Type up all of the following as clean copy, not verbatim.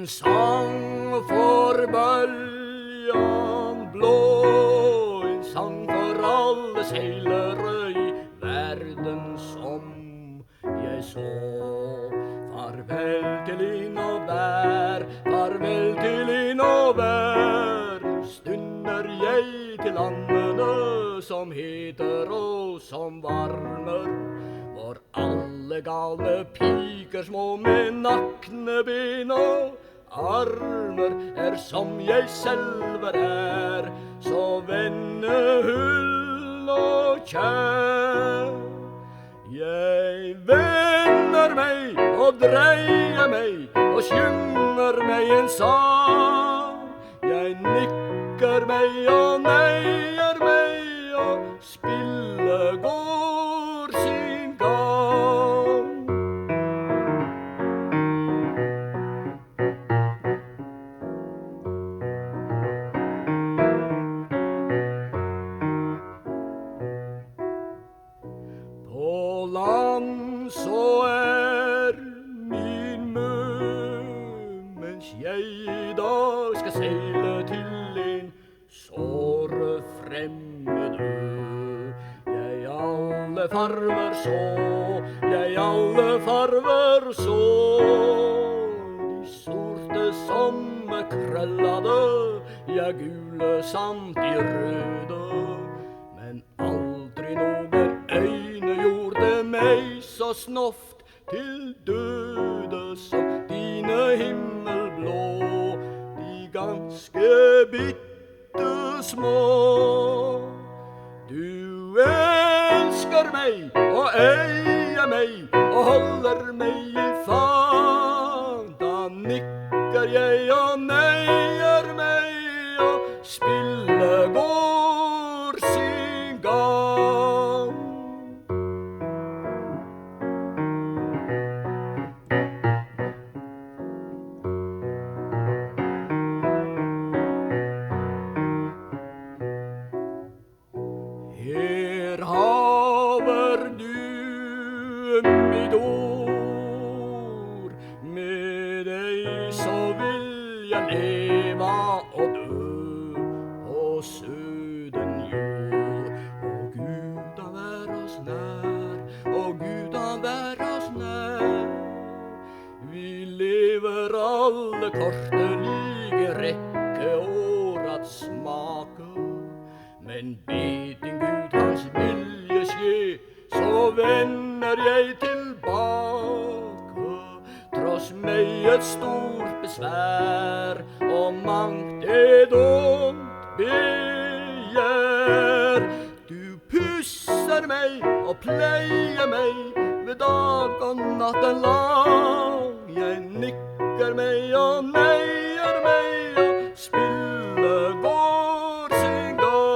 En sang for bøljan blå, en sang for alle seilere i verden som jeg så. Farvel til inn og vær, farvel til inn og vær. Stunder jeg til landene som heter og som varmer, hvor alle galne piker små med nakne ben og armer som jeg selv er, så vennehull og kjær. Jeg vender meg og dreier meg og synger meg en sang. Jeg nikker meg og neier meg og spillet går sin gang. På land så min mø, mens jeg i dag skal seile til en såre fremmed ø. Jeg alle farver så, jeg alle farver så, de sorte som krøllade, ja gule samt de røde, men aldri noen øyne gjorde meg så snoft til døde som dine himmelblå, de ganske bitte små. Du elsker meg og eier meg og holder meg i fang. Da nikker jeg og neier meg og spillet går sin gang. Her haver du mitt ord, med deg så vil jeg leva og dø på søden jord. Og Gud han vær oss nær, og Gud han vær oss nær. Vi lever alle kortelige rekke år at smake, men be din Gud hans vilje skje, så vender jeg tilbake. Tross meg et stort besvær og mangt et ondt begjær. Du pusser meg og pleier meg ved dag og natten lang. Jeg nikker meg og neier meg og spillet går sin gang.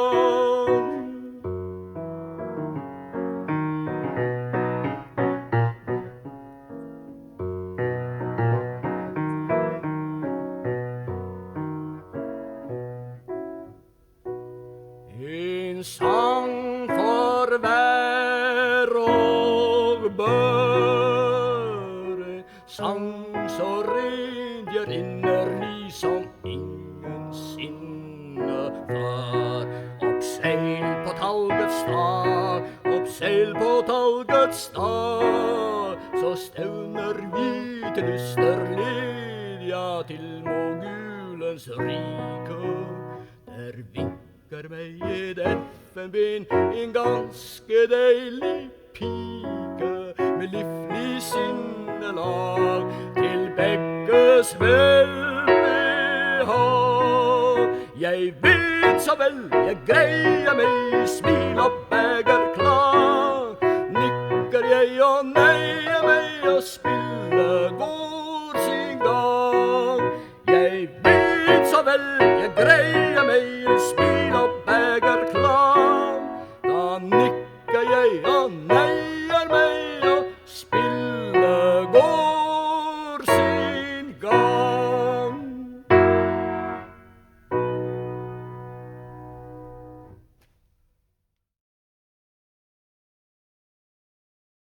En sang for vær og bør, sang så ren gjør innerlig som ingen sinne før. Oppseil på talgets stad, oppseil på talgets stad, så stevner vi til Østerled, ja til mogulens rike. Der vinker meg et elfenben, en ganske deilig pike, med livlig sinnelag til begges velbehag. Jeg vet så vel, jeg greier meg, smil og beger klar. Nikker jeg og nei